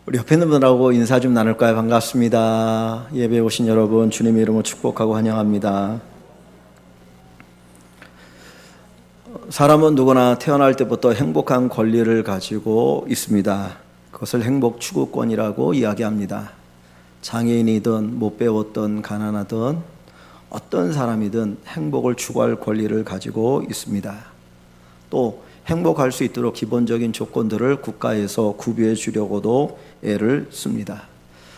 우리 옆에 있는 분들하고 인사 좀 나눌까요? 반갑습니다. 예배에 오신 여러분 주님의 이름으로 축복하고 환영합니다. 사람은 누구나 태어날 때부터 행복한 권리를 가지고 있습니다. 그것을 행복 추구권이라고 이야기합니다. 장애인이든 못 배웠든 가난하든 어떤 사람이든 행복을 추구할 권리를 가지고 있습니다. 또 행복할 수 있도록 기본적인 조건들을 국가에서 구비해 주려고도 애를 씁니다.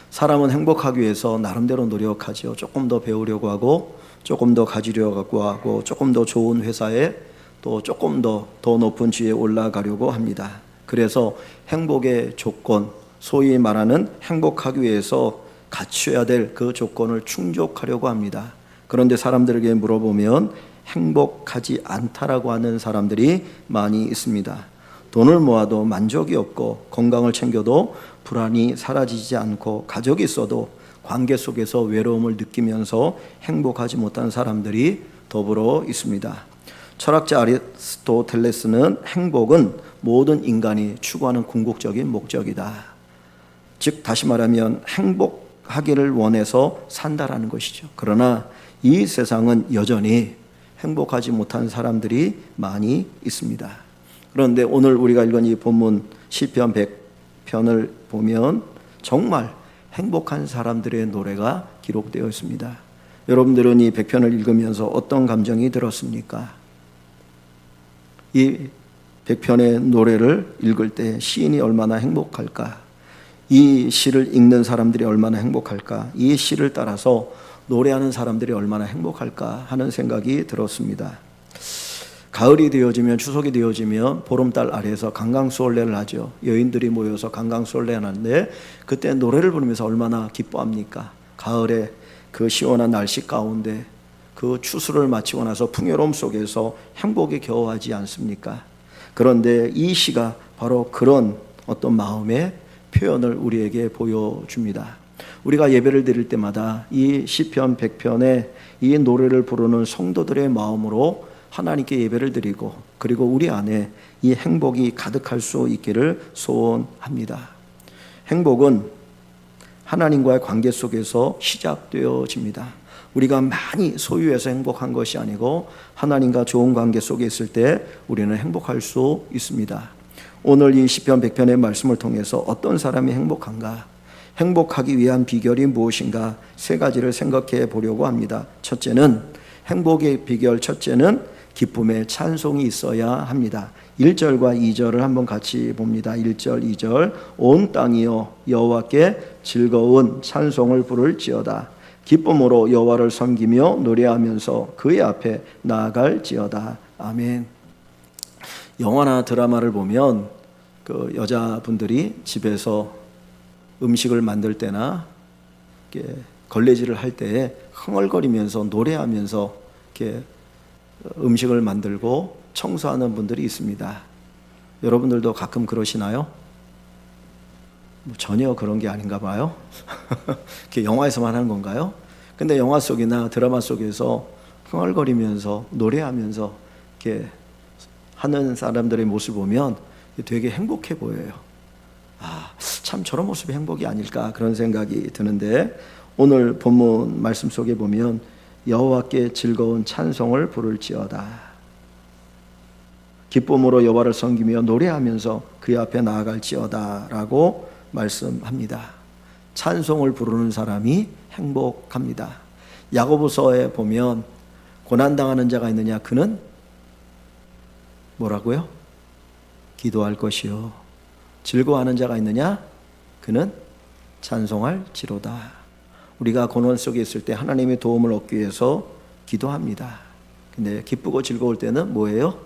사람은 행복하기 위해서 나름대로 노력하죠. 조금 더 배우려고 하고, 조금 더 가지려고 하고, 조금 더 좋은 회사에 또 조금 더 높은 지위에 올라가려고 합니다. 그래서 행복의 조건, 소위 말하는 행복하기 위해서 갖춰야 될 그 조건을 충족하려고 합니다. 그런데 사람들에게 물어보면 행복하지 않다라고 하는 사람들이 많이 있습니다. 돈을 모아도 만족이 없고, 건강을 챙겨도 불안이 사라지지 않고, 가족이 있어도 관계 속에서 외로움을 느끼면서 행복하지 못한 사람들이 더불어 있습니다. 철학자 아리스토텔레스는 행복은 모든 인간이 추구하는 궁극적인 목적이다. 즉 다시 말하면 행복하기를 원해서 산다라는 것이죠. 그러나 이 세상은 여전히 행복하지 못한 사람들이 많이 있습니다. 그런데 오늘 우리가 읽은 이 본문 시편 100편을 보면 정말 행복한 사람들의 노래가 기록되어 있습니다. 여러분들은 이 100편을 읽으면서 어떤 감정이 들었습니까? 이 100편의 노래를 읽을 때 시인이 얼마나 행복할까? 이 시를 읽는 사람들이 얼마나 행복할까? 이 시를 따라서 노래하는 사람들이 얼마나 행복할까 하는 생각이 들었습니다. 가을이 되어지면, 추석이 되어지면 보름달 아래에서 강강수월래를 하죠. 여인들이 모여서 강강수월래 하는데 그때 노래를 부르면서 얼마나 기뻐합니까? 가을에 그 시원한 날씨 가운데 그 추수를 마치고 나서 풍요로움 속에서 행복에 겨워하지 않습니까? 그런데 이 시가 바로 그런 어떤 마음의 표현을 우리에게 보여줍니다. 우리가 예배를 드릴 때마다 이 시편 100편의 이 노래를 부르는 성도들의 마음으로 하나님께 예배를 드리고, 그리고 우리 안에 이 행복이 가득할 수 있기를 소원합니다. 행복은 하나님과의 관계 속에서 시작되어집니다. 우리가 많이 소유해서 행복한 것이 아니고 하나님과 좋은 관계 속에 있을 때 우리는 행복할 수 있습니다. 오늘 이 시편 100편의 말씀을 통해서 어떤 사람이 행복한가? 행복하기 위한 비결이 무엇인가? 세 가지를 생각해 보려고 합니다. 첫째는, 행복의 비결 첫째는 기쁨의 찬송이 있어야 합니다. 1절과 2절을 한번 같이 봅니다. 1절, 2절. 온 땅이여 여호와께 즐거운 찬송을 부를지어다. 기쁨으로 여호와를 섬기며 노래하면서 그의 앞에 나아갈지어다. 아멘. 영화나 드라마를 보면 그 여자분들이 집에서 음식을 만들 때나 이렇게 걸레질을 할 때에 흥얼거리면서 노래하면서 이렇게 음식을 만들고 청소하는 분들이 있습니다. 여러분들도 가끔 그러시나요? 전혀 그런 게 아닌가 봐요. 이렇게 영화에서만 하는 건가요? 근데 영화 속이나 드라마 속에서 흥얼거리면서 노래하면서 이렇게 하는 사람들의 모습을 보면 되게 행복해 보여요. 참 저런 모습이 행복이 아닐까 그런 생각이 드는데, 오늘 본문 말씀 속에 보면 여호와께 즐거운 찬송을 부를지어다. 기쁨으로 여호와를 섬기며 노래하면서 그의 앞에 나아갈지어다 라고 말씀합니다. 찬송을 부르는 사람이 행복합니다. 야고보서에 보면 고난당하는 자가 있느냐? 그는 뭐라고요? 기도할 것이요. 즐거워하는 자가 있느냐? 그는 찬송할지로다. 우리가 고난 속에 있을 때 하나님의 도움을 얻기 위해서 기도합니다. 근데 기쁘고 즐거울 때는 뭐예요?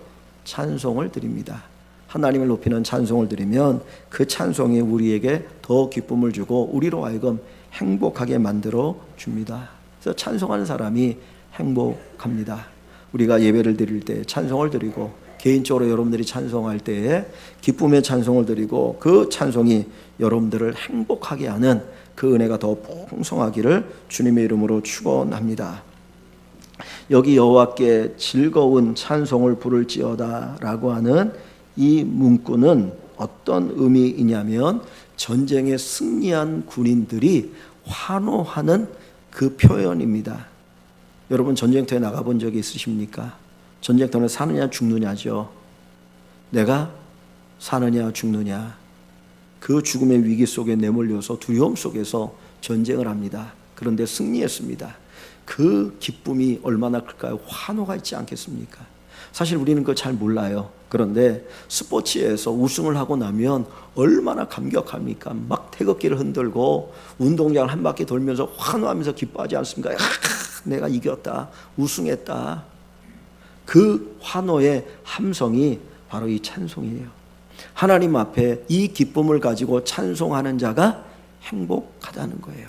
찬송을 드립니다. 하나님을 높이는 찬송을 드리면 그 찬송이 우리에게 더 기쁨을 주고 우리로 하여금 행복하게 만들어 줍니다. 그래서 찬송하는 사람이 행복합니다. 우리가 예배를 드릴 때 찬송을 드리고, 개인적으로 여러분들이 찬송할 때에 기쁨의 찬송을 드리고, 그 찬송이 여러분들을 행복하게 하는 그 은혜가 더 풍성하기를 주님의 이름으로 축원합니다. 여기 여호와께 즐거운 찬송을 부를지어다 라고 하는 이 문구는 어떤 의미이냐면 전쟁에 승리한 군인들이 환호하는 그 표현입니다. 여러분 전쟁터에 나가본 적이 있으십니까? 전쟁터는 사느냐 죽느냐죠. 내가 사느냐 죽느냐, 그 죽음의 위기 속에 내몰려서 두려움 속에서 전쟁을 합니다. 그런데 승리했습니다. 그 기쁨이 얼마나 클까요? 환호가 있지 않겠습니까? 사실 우리는 그걸 잘 몰라요. 그런데 스포츠에서 우승을 하고 나면 얼마나 감격합니까? 막 태극기를 흔들고 운동장을 한 바퀴 돌면서 환호하면서 기뻐하지 않습니까? 내가 이겼다, 우승했다. 그 환호의 함성이 바로 이 찬송이에요. 하나님 앞에 이 기쁨을 가지고 찬송하는 자가 행복하다는 거예요.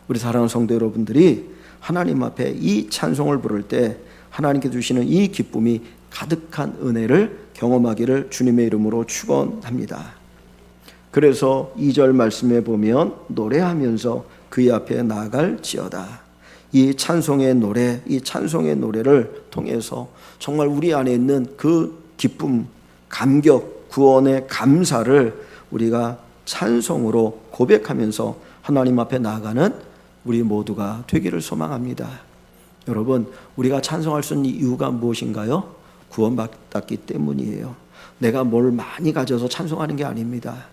우리 사랑하는 성도 여러분들이 하나님 앞에 이 찬송을 부를 때 하나님께 주시는 이 기쁨이 가득한 은혜를 경험하기를 주님의 이름으로 축원합니다. 그래서 2절 말씀에 보면 노래하면서 그의 앞에 나아갈지어다. 이 찬송의 노래, 이 찬송의 노래를 통해서 정말 우리 안에 있는 그 기쁨, 감격, 구원의 감사를 우리가 찬송으로 고백하면서 하나님 앞에 나아가는 우리 모두가 되기를 소망합니다. 여러분, 우리가 찬송할 수 있는 이유가 무엇인가요? 구원받았기 때문이에요. 내가 뭘 많이 가져서 찬송하는 게 아닙니다.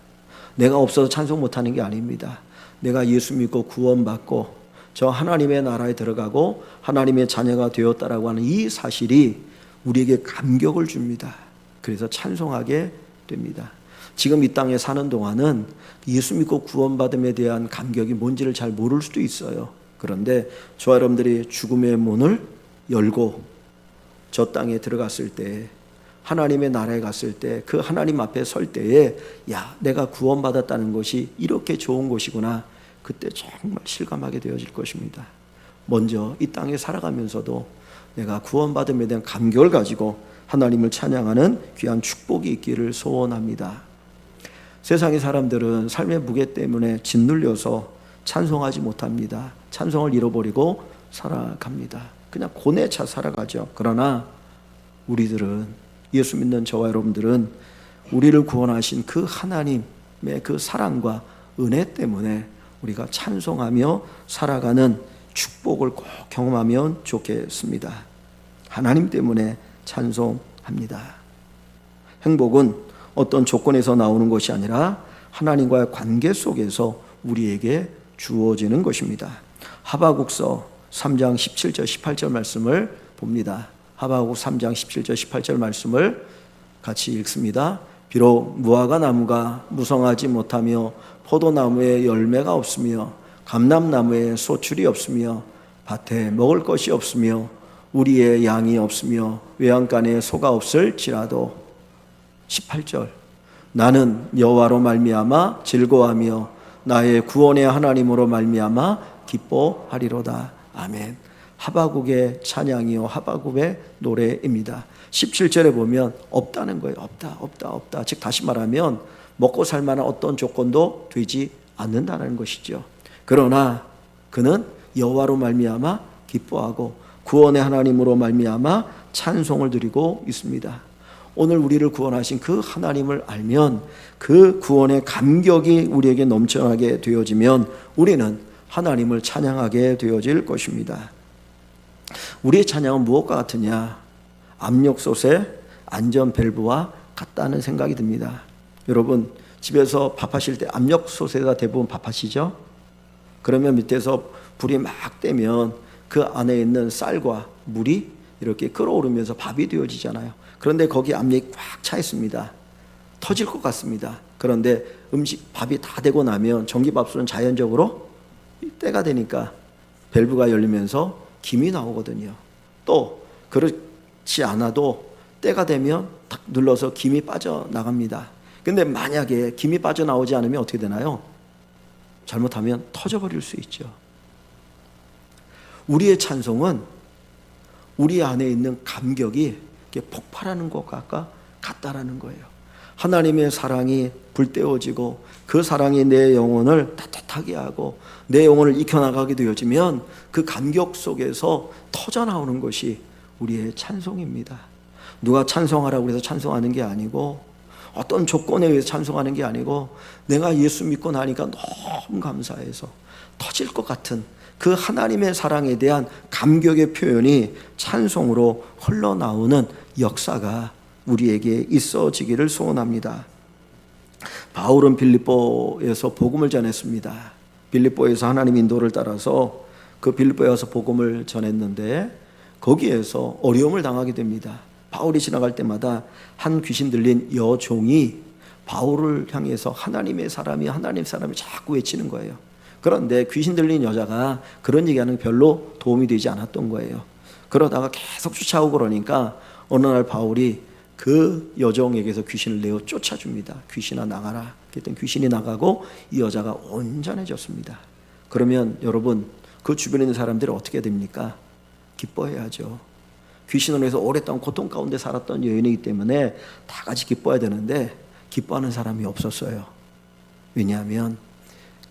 내가 없어서 찬송 못하는 게 아닙니다. 내가 예수 믿고 구원받고 저 하나님의 나라에 들어가고 하나님의 자녀가 되었다라고 하는 이 사실이 우리에게 감격을 줍니다. 그래서 찬송하게 됩니다. 지금 이 땅에 사는 동안은 예수 믿고 구원받음에 대한 감격이 뭔지를 잘 모를 수도 있어요. 그런데 저와 여러분들이 죽음의 문을 열고 저 땅에 들어갔을 때, 하나님의 나라에 갔을 때, 그 하나님 앞에 설 때에 야, 내가 구원받았다는 것이 이렇게 좋은 것이구나, 그때 정말 실감하게 되어질 것입니다. 먼저 이 땅에 살아가면서도 내가 구원받음에 대한 감격을 가지고 하나님을 찬양하는 귀한 축복이 있기를 소원합니다. 세상의 사람들은 삶의 무게 때문에 짓눌려서 찬송하지 못합니다. 찬송을 잃어버리고 살아갑니다. 그냥 고뇌 차 살아가죠. 그러나 우리들은, 예수 믿는 저와 여러분들은 우리를 구원하신 그 하나님의 그 사랑과 은혜 때문에 우리가 찬송하며 살아가는 축복을 꼭 경험하면 좋겠습니다. 하나님 때문에 찬송합니다. 행복은 어떤 조건에서 나오는 것이 아니라 하나님과의 관계 속에서 우리에게 주어지는 것입니다. 하바국서 3장 17절 18절 말씀을 봅니다. 하바국 3장 17절 18절 말씀을 같이 읽습니다. 비록 무화과 나무가 무성하지 못하며 포도나무에 열매가 없으며 감람나무에 소출이 없으며 밭에 먹을 것이 없으며 우리의 양이 없으며 외양간에 소가 없을지라도 18절 나는 여호와로 말미암아 즐거워하며 나의 구원의 하나님으로 말미암아 기뻐하리로다. 아멘. 하바국의 찬양이요 하바국의 노래입니다. 17절에 보면 없다는 거예요. 없다. 즉 다시 말하면 먹고 살 만한 어떤 조건도 되지 않는다는 것이죠. 그러나 그는 여호와로 말미암아 기뻐하고 구원의 하나님으로 말미암아 찬송을 드리고 있습니다. 오늘 우리를 구원하신 그 하나님을 알면 그 구원의 감격이 우리에게 넘쳐나게 되어지면 우리는 하나님을 찬양하게 되어질 것입니다. 우리의 찬양은 무엇과 같으냐? 압력솥의 안전밸브와 같다는 생각이 듭니다. 여러분 집에서 밥하실 때 압력솥에다 대부분 밥하시죠? 그러면 밑에서 불이 막 떼면 그 안에 있는 쌀과 물이 이렇게 끓어오르면서 밥이 되어지잖아요. 그런데 거기 압력이 꽉 차 있습니다. 터질 것 같습니다. 그런데 밥이 다 되고 나면 전기밥솥은 자연적으로 때가 되니까 밸브가 열리면서 김이 나오거든요. 또 그렇지 않아도 때가 되면 탁 눌러서 김이 빠져나갑니다. 근데 만약에 김이 빠져나오지 않으면 어떻게 되나요? 잘못하면 터져버릴 수 있죠. 우리의 찬송은 우리 안에 있는 감격이 폭발하는 것과 같다라는 거예요. 하나님의 사랑이 불태워지고 그 사랑이 내 영혼을 따뜻하게 하고 내 영혼을 익혀나가게 되어지면 그 감격 속에서 터져나오는 것이 우리의 찬송입니다. 누가 찬송하라고 해서 찬송하는 게 아니고 어떤 조건에 의해서 찬송하는 게 아니고 내가 예수 믿고 나니까 너무 감사해서 터질 것 같은 그 하나님의 사랑에 대한 감격의 표현이 찬송으로 흘러나오는 역사가 우리에게 있어지기를 소원합니다. 바울은 빌립보에서 복음을 전했습니다. 빌립보에서 하나님 인도를 따라서 그 빌립보에 와서 복음을 전했는데 거기에서 어려움을 당하게 됩니다. 바울이 지나갈 때마다 한 귀신 들린 여종이 바울을 향해서 하나님의 사람이 자꾸 외치는 거예요. 그런데 귀신 들린 여자가 그런 얘기하는 게 별로 도움이 되지 않았던 거예요. 그러다가 계속 쫓아오고 그러니까 어느 날 바울이 그 여종에게서 귀신을 내어 쫓아줍니다. 귀신아 나가라. 그랬더니 귀신이 나가고 이 여자가 온전해졌습니다. 그러면 여러분 그 주변에 있는 사람들이 어떻게 됩니까? 기뻐해야죠. 귀신으로 해서 오랫동안 고통 가운데 살았던 여인이기 때문에 다 같이 기뻐해야 되는데 기뻐하는 사람이 없었어요. 왜냐하면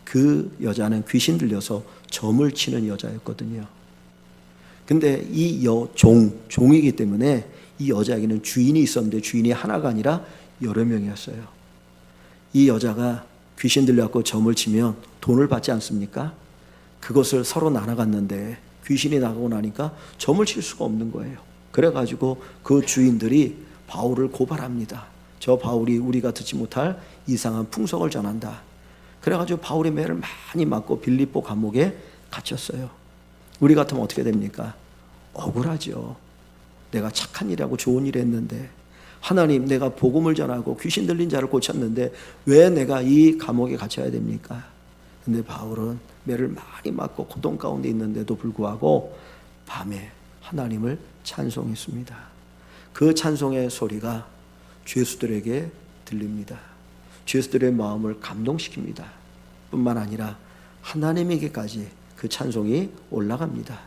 그 여자는 귀신 들려서 점을 치는 여자였거든요. 근데 이 종이기 때문에 이 여자에게는 주인이 있었는데 주인이 하나가 아니라 여러 명이었어요. 이 여자가 귀신 들려갖고 점을 치면 돈을 받지 않습니까? 그것을 서로 나눠갔는데 귀신이 나가고 나니까 점을 칠 수가 없는 거예요. 그래가지고 그 주인들이 바울을 고발합니다. 저 바울이 우리가 듣지 못할 이상한 풍속을 전한다. 그래가지고 바울의 매를 많이 맞고 빌립보 감옥에 갇혔어요. 우리 같으면 어떻게 됩니까? 억울하죠. 내가 착한 일하고 좋은 일 했는데 하나님 내가 복음을 전하고 귀신 들린 자를 고쳤는데 왜 내가 이 감옥에 갇혀야 됩니까? 근데 바울은 매를 많이 맞고 고통 가운데 있는데도 불구하고 밤에 하나님을 찬송했습니다. 그 찬송의 소리가 죄수들에게 들립니다. 죄수들의 마음을 감동시킵니다. 뿐만 아니라 하나님에게까지 그 찬송이 올라갑니다.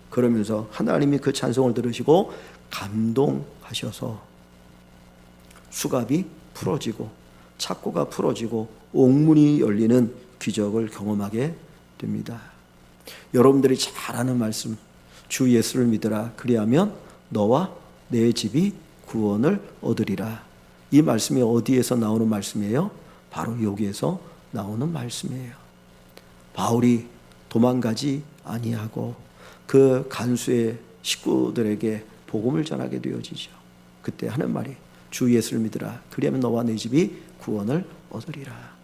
그러면서 하나님이 그 찬송을 들으시고 감동하셔서 수갑이 풀어지고 착고가 풀어지고 옥문이 열리는 기적을 경험하게 됩니다. 여러분들이 잘 아는 말씀, 주 예수를 믿으라 그리하면 너와 내 집이 구원을 얻으리라. 이 말씀이 어디에서 나오는 말씀이에요? 바로 여기에서 나오는 말씀이에요. 바울이 도망가지 아니하고 그 간수의 식구들에게 복음을 전하게 되어지죠. 그때 하는 말이 주 예수를 믿으라 그리하면 너와 내 집이 구원을 얻으리라.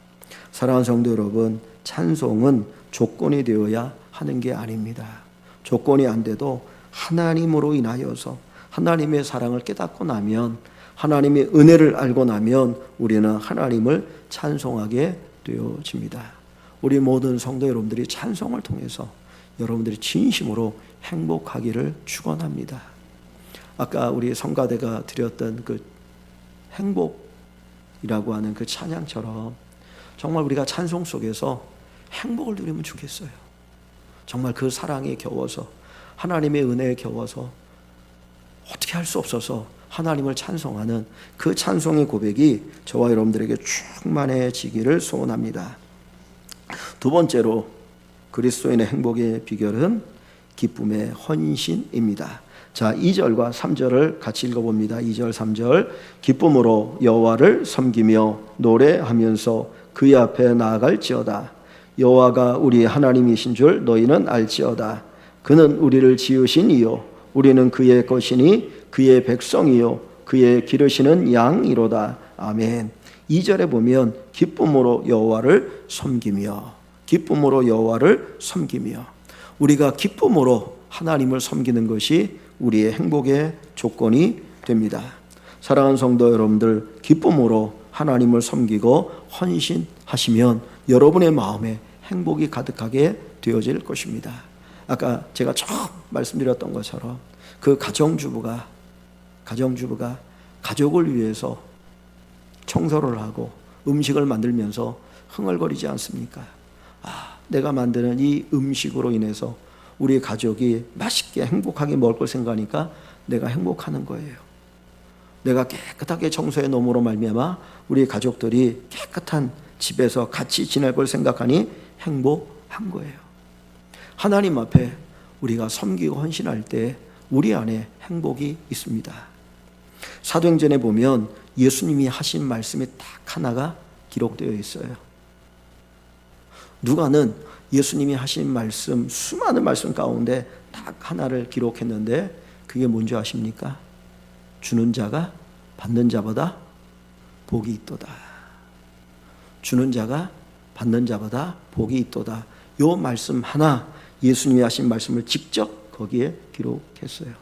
사랑하는 성도 여러분, 찬송은 조건이 되어야 하는 게 아닙니다. 조건이 안 돼도 하나님으로 인하여서 하나님의 사랑을 깨닫고 나면, 하나님의 은혜를 알고 나면 우리는 하나님을 찬송하게 되어집니다. 우리 모든 성도 여러분들이 찬송을 통해서 여러분들이 진심으로 행복하기를 축원합니다. 아까 우리 성가대가 드렸던 그 행복이라고 하는 그 찬양처럼 정말 우리가 찬송 속에서 행복을 누리면 좋겠어요. 정말 그 사랑에 겨워서, 하나님의 은혜에 겨워서 어떻게 할 수 없어서 하나님을 찬송하는 그 찬송의 고백이 저와 여러분들에게 충만해지기를 소원합니다. 두 번째로 그리스도인의 행복의 비결은 기쁨의 헌신입니다. 자, 2절과 3절을 같이 읽어봅니다. 2절, 3절. 기쁨으로 여호와를 섬기며 노래하면서 그의 앞에 나아갈지어다. 여호와가 우리 하나님이신 줄 너희는 알지어다. 그는 우리를 지으신 이요 우리는 그의 것이니 그의 백성이요 그의 기르시는 양이로다. 아멘. 2절에 보면 기쁨으로 여호와를 섬기며, 기쁨으로 여호와를 섬기며, 우리가 기쁨으로 하나님을 섬기는 것이 우리의 행복의 조건이 됩니다. 사랑하는 성도 여러분들, 기쁨으로 하나님을 섬기고 헌신하시면 여러분의 마음에 행복이 가득하게 되어질 것입니다. 아까 제가 처음 말씀드렸던 것처럼 그 가정주부가 가족을 위해서 청소를 하고 음식을 만들면서 흥얼거리지 않습니까? 내가 만드는 이 음식으로 인해서 우리 가족이 맛있게 행복하게 먹을 걸 생각하니까 내가 행복하는 거예요. 내가 깨끗하게 청소해 놓음으로 말미암아 우리 가족들이 깨끗한 집에서 같이 지낼 걸 생각하니 행복한 거예요. 하나님 앞에 우리가 섬기고 헌신할 때 우리 안에 행복이 있습니다. 사도행전에 보면 예수님이 하신 말씀이 딱 하나가 기록되어 있어요. 누가는 예수님이 하신 말씀, 수많은 말씀 가운데 딱 하나를 기록했는데 그게 뭔지 아십니까? 주는 자가 받는 자보다 복이 있도다. 주는 자가 받는 자보다 복이 있도다. 요 말씀 하나, 예수님이 하신 말씀을 직접 거기에 기록했어요.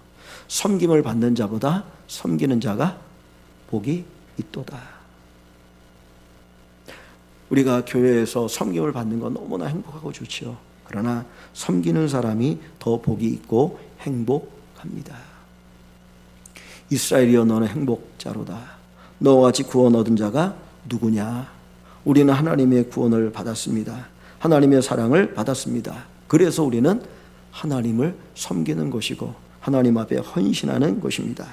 섬김을 받는 자보다 섬기는 자가 복이 있도다. 우리가 교회에서 섬김을 받는 건 너무나 행복하고 좋지요. 그러나 섬기는 사람이 더 복이 있고 행복합니다. 이스라엘이여 너는 행복자로다. 너와 같이 구원 얻은 자가 누구냐? 우리는 하나님의 구원을 받았습니다. 하나님의 사랑을 받았습니다. 그래서 우리는 하나님을 섬기는 것이고 하나님 앞에 헌신하는 것입니다.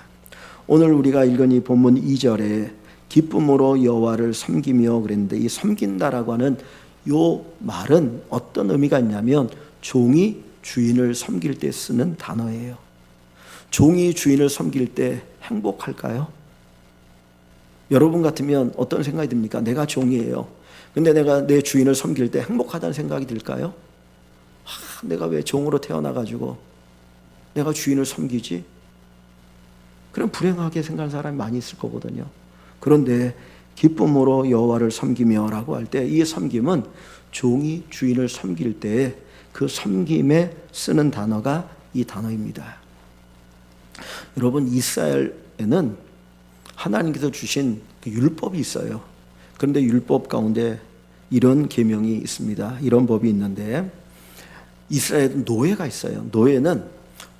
오늘 우리가 읽은 이 본문 2절에 기쁨으로 여호와를 섬기며 그랬는데, 이 섬긴다라고 하는 요 말은 어떤 의미가 있냐면 종이 주인을 섬길 때 쓰는 단어예요. 종이 주인을 섬길 때 행복할까요? 여러분 같으면 어떤 생각이 듭니까? 내가 종이에요. 근데 내가 내 주인을 섬길 때 행복하다는 생각이 들까요? 내가 왜 종으로 태어나가지고 내가 주인을 섬기지? 그럼 불행하게 생각하는 사람이 많이 있을 거거든요. 그런데 기쁨으로 여호와를 섬기며 라고 할 때 이 섬김은 종이 주인을 섬길 때 그 섬김에 쓰는 단어가 이 단어입니다. 여러분, 이스라엘에는 하나님께서 주신 그 율법이 있어요. 그런데 율법 가운데 이런 계명이 있습니다. 이런 법이 있는데, 이스라엘은 노예가 있어요. 노예는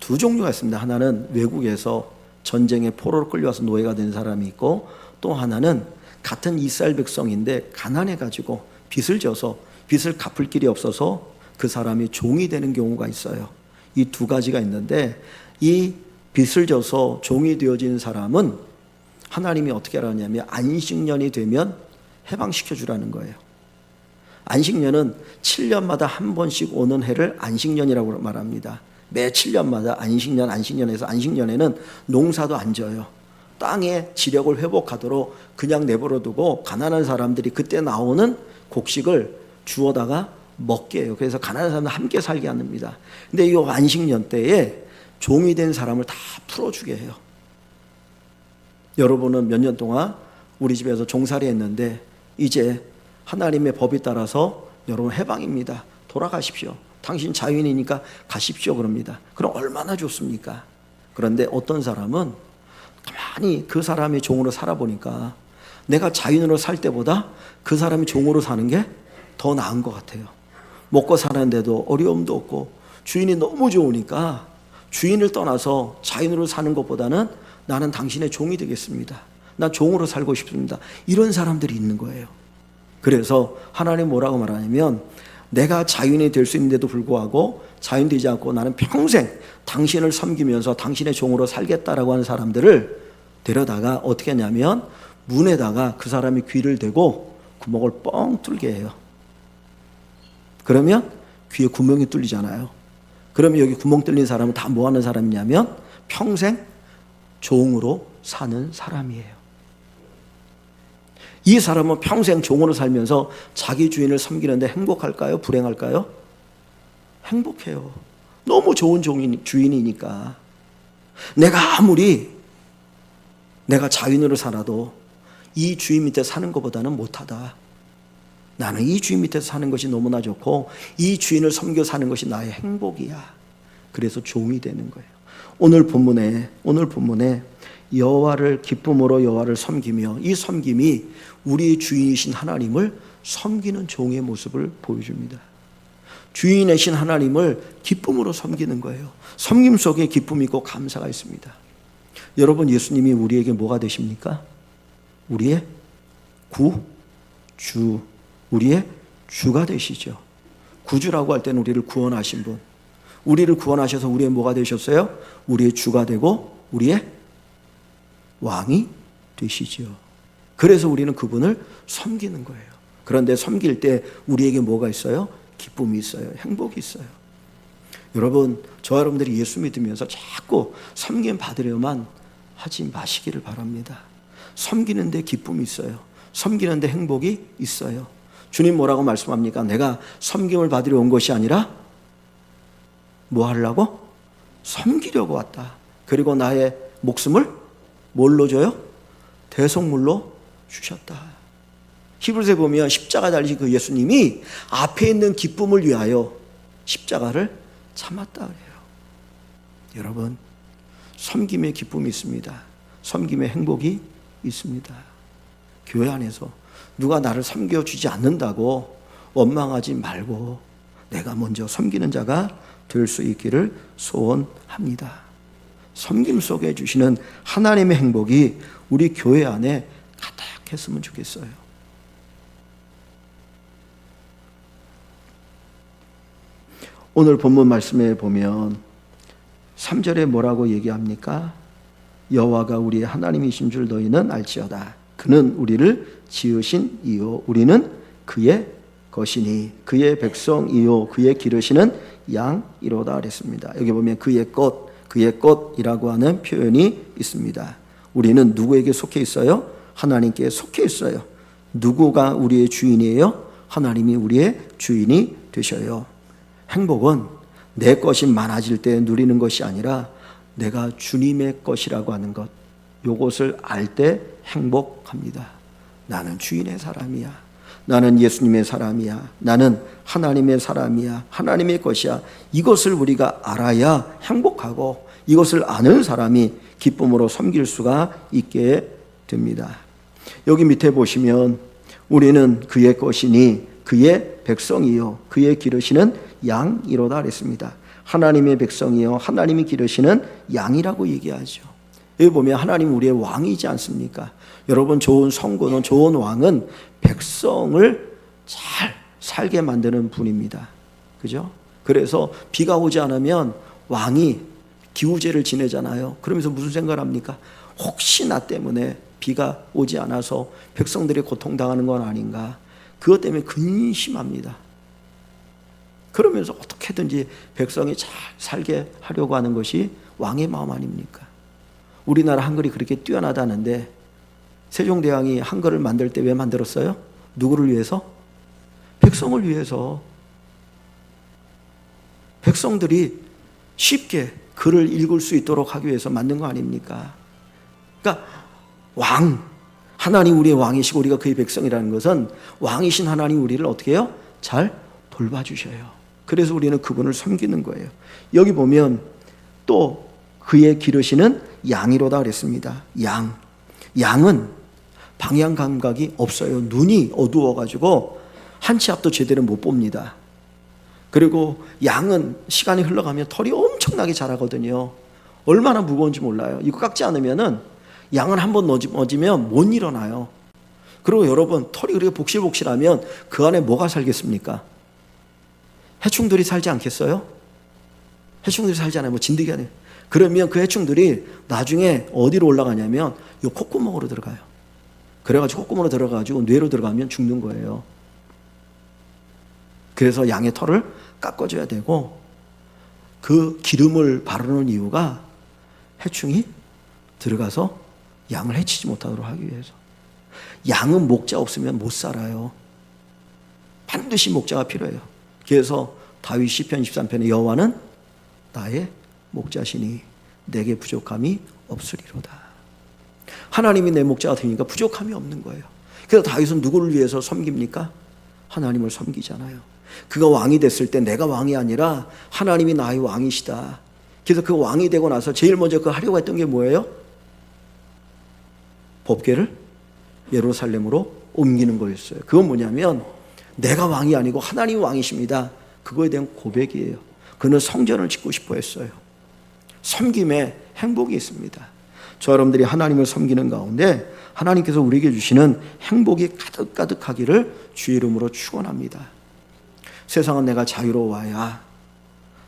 두 종류가 있습니다. 하나는 외국에서 전쟁에 포로로 끌려와서 노예가 된 사람이 있고, 또 하나는 같은 이스라엘 백성인데 가난해가지고 빚을 져서 빚을 갚을 길이 없어서 그 사람이 종이 되는 경우가 있어요. 이 두 가지가 있는데, 이 빚을 져서 종이 되어진 사람은 하나님이 어떻게 하냐면 안식년이 되면 해방시켜 주라는 거예요. 안식년은 7년마다 한 번씩 오는 해를 안식년이라고 말합니다. 매 7년마다 안식년에서 안식년에는 농사도 안 져요. 땅의 지력을 회복하도록 그냥 내버려 두고 가난한 사람들이 그때 나오는 곡식을 주워다가 먹게 해요. 그래서 가난한 사람들 함께 살게 합니다. 근데 이 안식년 때에 종이 된 사람을 다 풀어주게 해요. 여러분은 몇 년 동안 우리 집에서 종살이 했는데 이제 하나님의 법에 따라서 여러분 해방입니다. 돌아가십시오. 당신 자유인이니까 가십시오. 그럽니다. 그럼 얼마나 좋습니까? 그런데 어떤 사람은 가만히 그 사람이 종으로 살아보니까 내가 자유인으로 살 때보다 그 사람이 종으로 사는 게 더 나은 것 같아요. 먹고 사는데도 어려움도 없고 주인이 너무 좋으니까 주인을 떠나서 자유인으로 사는 것보다는 나는 당신의 종이 되겠습니다. 난 종으로 살고 싶습니다. 이런 사람들이 있는 거예요. 그래서 하나님 뭐라고 말하냐면 내가 자유인이 될 수 있는데도 불구하고 자유인되지 않고 나는 평생 당신을 섬기면서 당신의 종으로 살겠다라고 하는 사람들을 데려다가 어떻게 하냐면 문에다가 그 사람이 귀를 대고 구멍을 뻥 뚫게 해요. 그러면 귀에 구멍이 뚫리잖아요. 그러면 여기 구멍 뚫린 사람은 다 뭐 하는 사람이냐면 평생 종으로 사는 사람이에요. 이 사람은 평생 종으로 살면서 자기 주인을 섬기는데 행복할까요? 불행할까요? 행복해요. 너무 좋은 주인이니까. 내가 아무리 내가 자유인으로 살아도 이 주인 밑에 사는 것보다는 못하다. 나는 이 주인 밑에서 사는 것이 너무나 좋고 이 주인을 섬겨 사는 것이 나의 행복이야. 그래서 종이 되는 거예요. 오늘 본문에 여호와를 기쁨으로 여호와를 섬기며, 이 섬김이 우리 주인이신 하나님을 섬기는 종의 모습을 보여줍니다. 주인이신 하나님을 기쁨으로 섬기는 거예요. 섬김 속에 기쁨이 있고 감사가 있습니다. 여러분, 예수님이 우리에게 뭐가 되십니까? 우리의 주, 우리의 주가 되시죠. 구주라고 할 때는 우리를 구원하신 분, 우리를 구원하셔서 우리의 뭐가 되셨어요? 우리의 주가 되고 우리의 왕이 되시죠. 그래서 우리는 그분을 섬기는 거예요. 그런데 섬길 때 우리에게 뭐가 있어요? 기쁨이 있어요. 행복이 있어요. 여러분, 저와 여러분들이 예수 믿으면서 자꾸 섬김 받으려만 하지 마시기를 바랍니다. 섬기는데 기쁨이 있어요. 섬기는데 행복이 있어요. 주님 뭐라고 말씀합니까? 내가 섬김을 받으러 온 것이 아니라 뭐 하려고? 섬기려고 왔다. 그리고 나의 목숨을 뭘로 줘요? 대속물로 주셨다. 히브리서에 보면 십자가 달리신 그 예수님이 앞에 있는 기쁨을 위하여 십자가를 참았다 그래요. 여러분, 섬김의 기쁨이 있습니다. 섬김의 행복이 있습니다. 교회 안에서 누가 나를 섬겨주지 않는다고 원망하지 말고 내가 먼저 섬기는 자가 될 수 있기를 소원합니다. 섬김 속에 주시는 하나님의 행복이 우리 교회 안에 가득했으면 좋겠어요. 오늘 본문 말씀에 보면 3절에 뭐라고 얘기합니까? 여호와가 우리의 하나님이신 줄 너희는 알지어다. 그는 우리를 지으신 이요 우리는 그의 것이니 그의 백성이요 그의 기르시는 양이로다 그랬습니다. 여기 보면 그의 것이라고 하는 표현이 있습니다. 우리는 누구에게 속해 있어요? 하나님께 속해 있어요. 누구가 우리의 주인이에요? 하나님이 우리의 주인이 되셔요. 행복은 내 것이 많아질 때 누리는 것이 아니라 내가 주님의 것이라고 하는 것, 이것을 알 때 행복합니다. 나는 주인의 사람이야. 나는 예수님의 사람이야. 나는 하나님의 사람이야. 하나님의 것이야. 이것을 우리가 알아야 행복하고 이것을 아는 사람이 기쁨으로 섬길 수가 있게 됩니다. 여기 밑에 보시면 우리는 그의 것이니 그의 백성이요 그의 기르시는 양이로다 그랬습니다. 하나님의 백성이요 하나님이 기르시는 양이라고 얘기하죠. 여기 보면 하나님 우리의 왕이지 않습니까? 여러분, 좋은 성도는, 좋은 왕은 백성을 잘 살게 만드는 분입니다. 그죠? 그래서 비가 오지 않으면 왕이 기우제를 지내잖아요. 그러면서 무슨 생각을 합니까? 혹시 나 때문에 비가 오지 않아서 백성들이 고통당하는 건 아닌가? 그것 때문에 근심합니다. 그러면서 어떻게든지 백성이 잘 살게 하려고 하는 것이 왕의 마음 아닙니까? 우리나라 한글이 그렇게 뛰어나다는데 세종대왕이 한글을 만들 때 왜 만들었어요? 누구를 위해서? 백성을 위해서. 백성들이 쉽게 글을 읽을 수 있도록 하기 위해서 만든 거 아닙니까? 그러니까 하나님 우리의 왕이시고 우리가 그의 백성이라는 것은 왕이신 하나님 우리를 어떻게 해요? 잘 돌봐주셔요. 그래서 우리는 그분을 섬기는 거예요. 여기 보면 또 그의 기르시는 양이로다 그랬습니다. 양은 방향 감각이 없어요. 눈이 어두워가지고 한 치 앞도 제대로 못 봅니다. 그리고 양은 시간이 흘러가면 털이 엄청나게 자라거든요. 얼마나 무거운지 몰라요. 이거 깎지 않으면은 양은 한 번 넘어지면 못 일어나요. 그리고 여러분, 털이 그렇게 복실복실하면 그 안에 뭐가 살겠습니까? 해충들이 살지 않겠어요? 해충들이 살잖아요. 뭐 진드기 안에. 그러면 그 해충들이 나중에 어디로 올라가냐면 이 콧구멍으로 들어가요. 그래가지고 콧구멍으로 들어가가지고 뇌로 들어가면 죽는 거예요. 그래서 양의 털을 깎아줘야 되고, 그 기름을 바르는 이유가 해충이 들어가서 양을 해치지 못하도록 하기 위해서. 양은 목자 없으면 못 살아요. 반드시 목자가 필요해요. 그래서 다윗 시편 13편에 여호와는 나의 목자시니 내게 부족함이 없으리로다. 하나님이 내 목자가 되니까 부족함이 없는 거예요. 그래서 다윗은 누구를 위해서 섬깁니까? 하나님을 섬기잖아요. 그가 왕이 됐을 때 내가 왕이 아니라 하나님이 나의 왕이시다. 그래서 그 왕이 되고 나서 제일 먼저 그 하려고 했던 게 뭐예요? 법궤를 예루살렘으로 옮기는 거였어요. 그건 뭐냐면 내가 왕이 아니고 하나님이 왕이십니다. 그거에 대한 고백이에요. 그는 성전을 짓고 싶어 했어요. 섬김에 행복이 있습니다. 저 여러분들이 하나님을 섬기는 가운데 하나님께서 우리에게 주시는 행복이 가득가득하기를 주의 이름으로 축원합니다. 세상은 내가 자유로워야,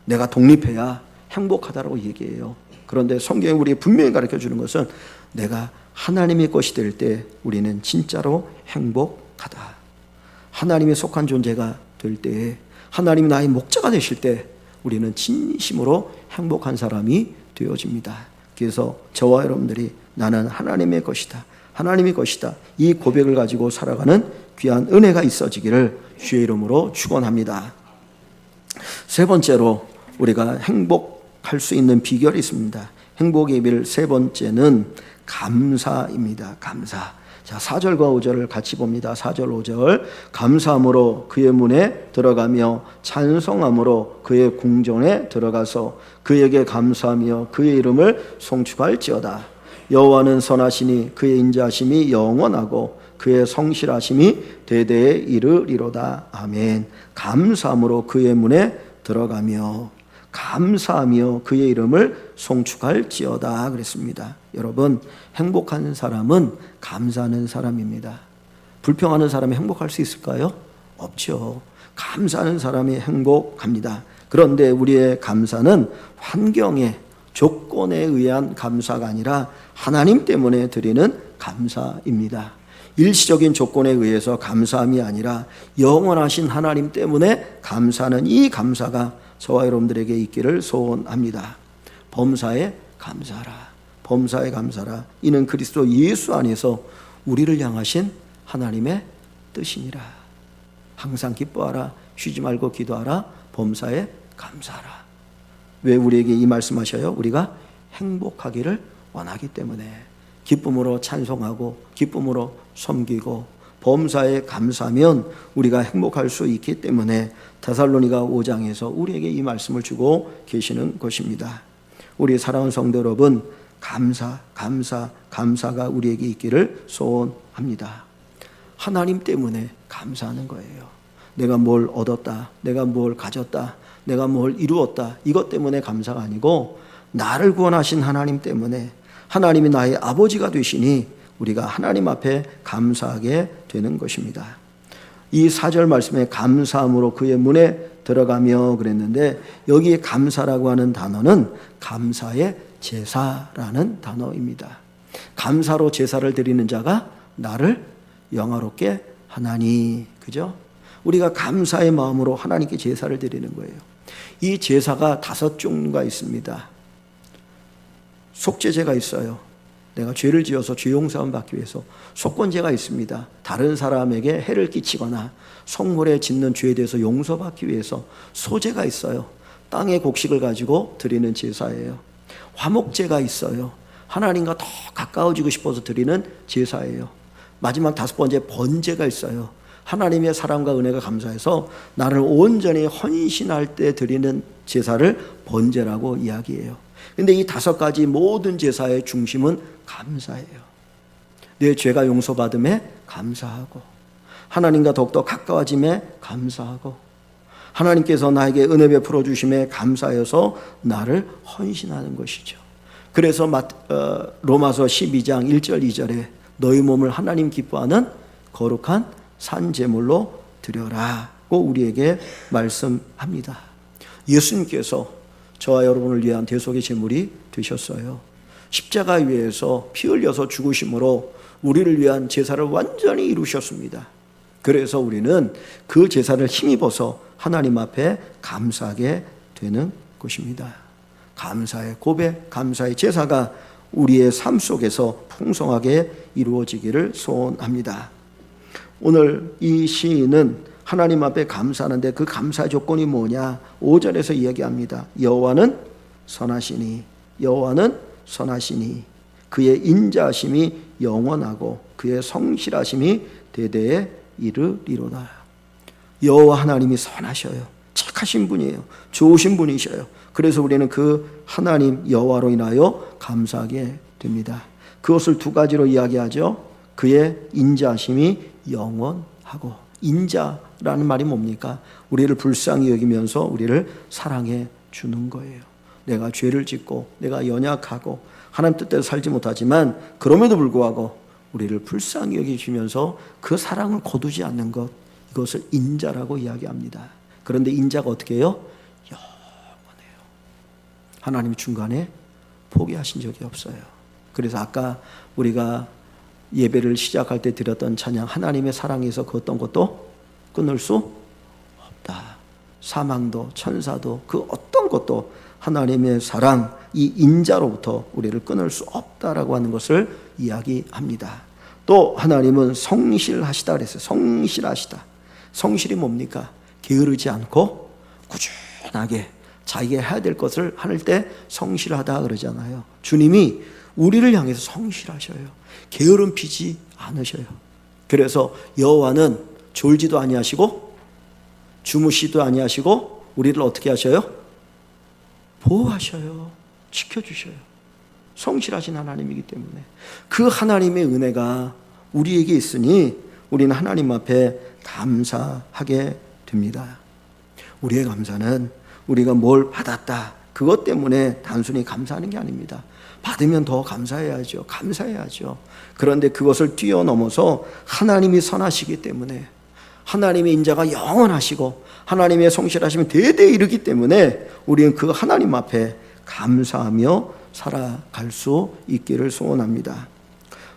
내가 독립해야 행복하다라고 얘기해요. 그런데 성경이 우리에게 분명히 가르쳐주는 것은 내가 하나님의 것이 될 때 우리는 진짜로 행복하다. 하나님에 속한 존재가 될 때, 하나님이 나의 목자가 되실 때 우리는 진심으로 행복한 사람이 되어집니다. 그래서 저와 여러분들이 나는 하나님의 것이다, 하나님의 것이다. 이 고백을 가지고 살아가는 귀한 은혜가 있어지기를 주의 이름으로 축원합니다. 세 번째로 우리가 행복할 수 있는 비결이 있습니다. 행복의 비밀 세 번째는 감사입니다. 감사. 자, 4절과 5절을 같이 봅니다. 4절 5절. 감사함으로 그의 문에 들어가며 찬송함으로 그의 궁전에 들어가서 그에게 감사하며 그의 이름을 송축할지어다. 여호와는 선하시니 그의 인자하심이 영원하고 그의 성실하심이 대대에 이르리로다. 아멘. 감사함으로 그의 문에 들어가며 감사하며 그의 이름을 송축할지어다 그랬습니다. 여러분, 행복한 사람은 감사하는 사람입니다. 불평하는 사람이 행복할 수 있을까요? 없죠. 감사하는 사람이 행복합니다. 그런데 우리의 감사는 환경에, 조건에 의한 감사가 아니라 하나님 때문에 드리는 감사입니다. 일시적인 조건에 의해서 감사함이 아니라 영원하신 하나님 때문에 감사하는 이 감사가 저와 여러분들에게 있기를 소원합니다. 범사에 감사하라. 범사에 감사하라. 이는 그리스도 예수 안에서 우리를 향하신 하나님의 뜻이니라. 항상 기뻐하라. 쉬지 말고 기도하라. 범사에 감사하라. 왜 우리에게 이 말씀하셔요? 우리가 행복하기를 원하기 때문에 기쁨으로 찬송하고 기쁨으로 섬기고 범사에 감사하면 우리가 행복할 수 있기 때문에 데살로니가 5장에서 우리에게 이 말씀을 주고 계시는 것입니다. 우리 사랑하는 성도 여러분, 감사가 우리에게 있기를 소원합니다. 하나님 때문에 감사하는 거예요. 내가 뭘 얻었다, 내가 뭘 가졌다, 내가 뭘 이루었다, 이것 때문에 감사가 아니고 나를 구원하신 하나님 때문에, 하나님이 나의 아버지가 되시니 우리가 하나님 앞에 감사하게 되는 것입니다. 이 4절 말씀에 감사함으로 그의 문에 들어가며 그랬는데, 여기에 감사라고 하는 단어는 감사의 제사라는 단어입니다. 감사로 제사를 드리는 자가 나를 영화롭게 하나니, 그죠? 우리가 감사의 마음으로 하나님께 제사를 드리는 거예요. 이 제사가 5종류가 있습니다. 속죄제가 있어요. 내가 죄를 지어서 죄 용서함 받기 위해서. 속건제가 있습니다. 다른 사람에게 해를 끼치거나 성물에 짓는 죄에 대해서 용서받기 위해서. 소제가 있어요. 땅의 곡식을 가지고 드리는 제사예요. 화목제가 있어요. 하나님과 더 가까워지고 싶어서 드리는 제사예요. 마지막 5번째 번제가 있어요. 하나님의 사랑과 은혜가 감사해서 나를 온전히 헌신할 때 드리는 제사를 번제라고 이야기해요. 근데 이 5가지 모든 제사의 중심은 감사예요. 내 죄가 용서받음에 감사하고, 하나님과 더욱더 가까워짐에 감사하고, 하나님께서 나에게 은혜 베풀어 주심에 감사해서 나를 헌신하는 것이죠. 그래서 로마서 12장 1절 2절에 너희 몸을 하나님 기뻐하는 거룩한 산 제물로 드려라고 우리에게 말씀합니다. 예수님께서 저와 여러분을 위한 대속의 제물이 되셨어요. 십자가 위에서 피 흘려서 죽으심으로 우리를 위한 제사를 완전히 이루셨습니다. 그래서 우리는 그 제사를 힘입어서 하나님 앞에 감사하게 되는 것입니다. 감사의 고백, 감사의 제사가 우리의 삶 속에서 풍성하게 이루어지기를 소원합니다. 오늘 이 시인은 하나님 앞에 감사하는데 그 감사의 조건이 뭐냐? 5절에서 이야기합니다. 여호와는 선하시니, 여호와는 선하시니 그의 인자하심이 영원하고 그의 성실하심이 대대에 이르리로다. 여호와 하나님이 선하셔요. 착하신 분이에요. 좋으신 분이셔요. 그래서 우리는 그 하나님 여호와로 인하여 감사하게 됩니다. 그것을 2가지로 이야기하죠. 그의 인자하심이 영원하고. 인자라는 말이 뭡니까? 우리를 불쌍히 여기면서 우리를 사랑해 주는 거예요. 내가 죄를 짓고 내가 연약하고 하나님 뜻대로 살지 못하지만 그럼에도 불구하고 우리를 불쌍히 여기시면서 그 사랑을 거두지 않는 것, 이것을 인자라고 이야기합니다. 그런데 인자가 어떻게 해요? 영원해요. 하나님이 중간에 포기하신 적이 없어요. 그래서 아까 우리가 예배를 시작할 때 드렸던 찬양, 하나님의 사랑에서 그 어떤 것도 끊을 수 없다. 사망도 천사도 그 어떤 것도 하나님의 사랑, 이 인자로부터 우리를 끊을 수 없다라고 하는 것을 이야기합니다. 또 하나님은 성실하시다 그랬어요. 성실하시다. 성실이 뭡니까? 게으르지 않고 꾸준하게 자기가 해야 될 것을 할 때 성실하다 그러잖아요. 주님이 우리를 향해서 성실하셔요. 게으름 피지 않으셔요. 그래서 여호와는 졸지도 아니하시고 주무시도 아니하시고 우리를 어떻게 하셔요? 보호하셔요. 지켜주셔요. 성실하신 하나님이기 때문에 그 하나님의 은혜가 우리에게 있으니 우리는 하나님 앞에 감사하게 됩니다. 우리의 감사는 우리가 뭘 받았다 그것 때문에 단순히 감사하는 게 아닙니다. 받으면 더 감사해야죠. 감사해야죠. 그런데 그것을 뛰어넘어서 하나님이 선하시기 때문에 하나님의 인자가 영원하시고 하나님의 성실하심이 대대에 이르기 때문에 우리는 그 하나님 앞에 감사하며 살아갈 수 있기를 소원합니다.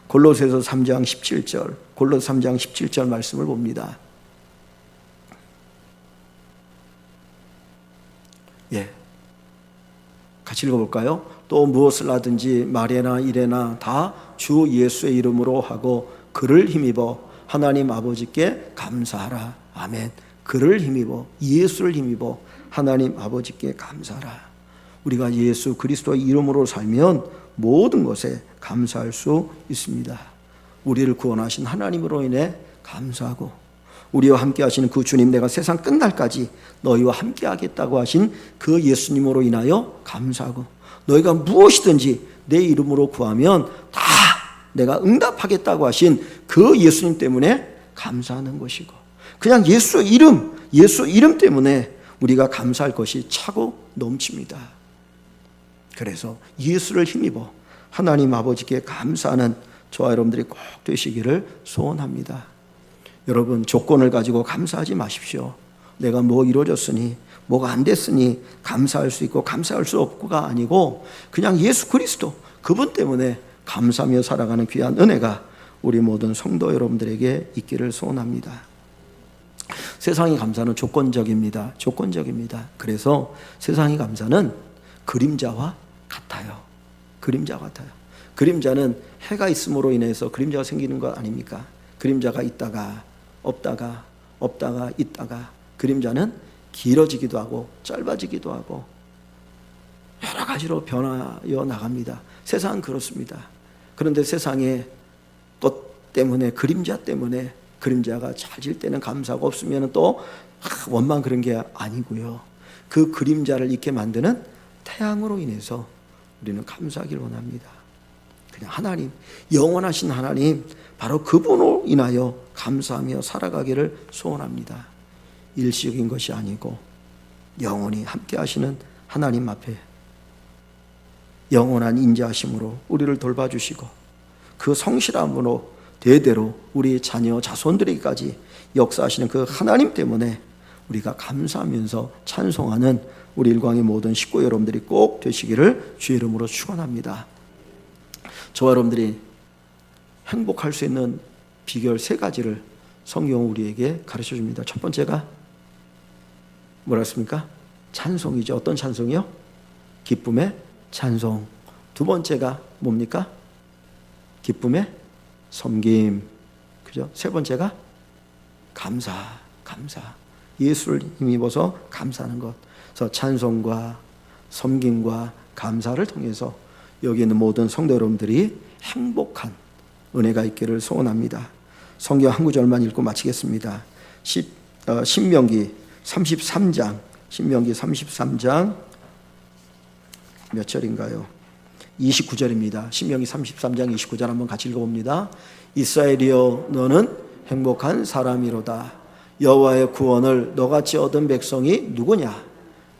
골로새서 3장 17절, 골로새 3장 17절 말씀을 봅니다. 같이 읽어볼까요? 또 무엇을 하든지 말에나 일에나 다 주 예수의 이름으로 하고 그를 힘입어 하나님 아버지께 감사하라. 아멘. 그를 힘입어, 예수를 힘입어 하나님 아버지께 감사하라. 우리가 예수 그리스도의 이름으로 살면 모든 것에 감사할 수 있습니다. 우리를 구원하신 하나님으로 인해 감사하고 우리와 함께 하시는 그 주님, 내가 세상 끝날까지 너희와 함께 하겠다고 하신 그 예수님으로 인하여 감사하고, 너희가 무엇이든지 내 이름으로 구하면 다 내가 응답하겠다고 하신 그 예수님 때문에 감사하는 것이고, 그냥 예수 이름 때문에 우리가 감사할 것이 차고 넘칩니다. 그래서 예수를 힘입어 하나님 아버지께 감사하는 저와 여러분들이 꼭 되시기를 소원합니다. 여러분, 조건을 가지고 감사하지 마십시오. 내가 뭐 이루어졌으니, 뭐가 안 됐으니 감사할 수 있고 감사할 수 없고가 아니고, 그냥 예수 그리스도 그분 때문에 감사하며 살아가는 귀한 은혜가 우리 모든 성도 여러분들에게 있기를 소원합니다. 세상의 감사는 조건적입니다. 조건적입니다. 그래서 세상의 감사는 그림자와 같아요. 그림자 같아요. 그림자는 해가 있음으로 인해서 그림자가 생기는 것 아닙니까? 그림자가 있다가 없다가 없다가 있다가, 그림자는 길어지기도 하고 짧아지기도 하고 여러 가지로 변하여 나갑니다. 세상은 그렇습니다. 그런데 세상에 것 때문에, 그림자 때문에, 그림자가 잘 질 때는 감사가 없으면 또 원망, 그런 게 아니고요. 그 그림자를 있게 만드는 태양으로 인해서 우리는 감사하기를 원합니다. 그냥 하나님, 영원하신 하나님, 바로 그분으로 인하여 감사하며 살아가기를 소원합니다. 일시적인 것이 아니고 영원히 함께 하시는 하나님 앞에 영원한 인자하심으로 우리를 돌봐주시고 그 성실함으로 대대로 우리 자녀 자손들에게까지 역사하시는 그 하나님 때문에 우리가 감사하면서 찬송하는 우리 일광의 모든 식구 여러분들이 꼭 되시기를 주의 이름으로 축원합니다. 저와 여러분들이 행복할 수 있는 비결 3가지를 성경은 우리에게 가르쳐 줍니다. 첫 번째가 뭐라 했습니까? 찬송이죠. 어떤 찬송이요? 기쁨의 찬송. 두 번째가 뭡니까? 기쁨의 섬김. 그죠? 세 번째가 감사. 예수를 힘입어서 감사하는 것. 그래서 찬송과 섬김과 감사를 통해서 여기 있는 모든 성도 여러분들이 행복한 은혜가 있기를 소원합니다. 성경 한 구절만 읽고 마치겠습니다. 신명기 33장, 신명기 33장 몇 절인가요? 29절입니다. 신명기 33장 29절 한번 같이 읽어봅니다. 이스라엘이여, 너는 행복한 사람이로다. 여호와의 구원을 너같이 얻은 백성이 누구냐?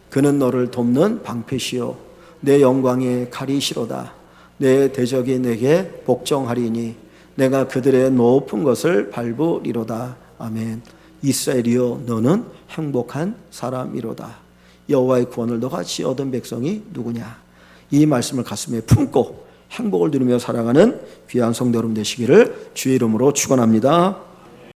그는 너를 돕는 방패시요 내 영광의 칼이시로다. 내 대적이 내게 복종하리니 내가 그들의 높은 것을 밟으리로다. 아멘. 이스라엘이여, 너는 행복한 사람이로다. 여호와의 구원을 너같이 얻은 백성이 누구냐? 이 말씀을 가슴에 품고 행복을 누리며 살아가는 귀한 성도 여러분 되시기를 주의 이름으로 축원합니다.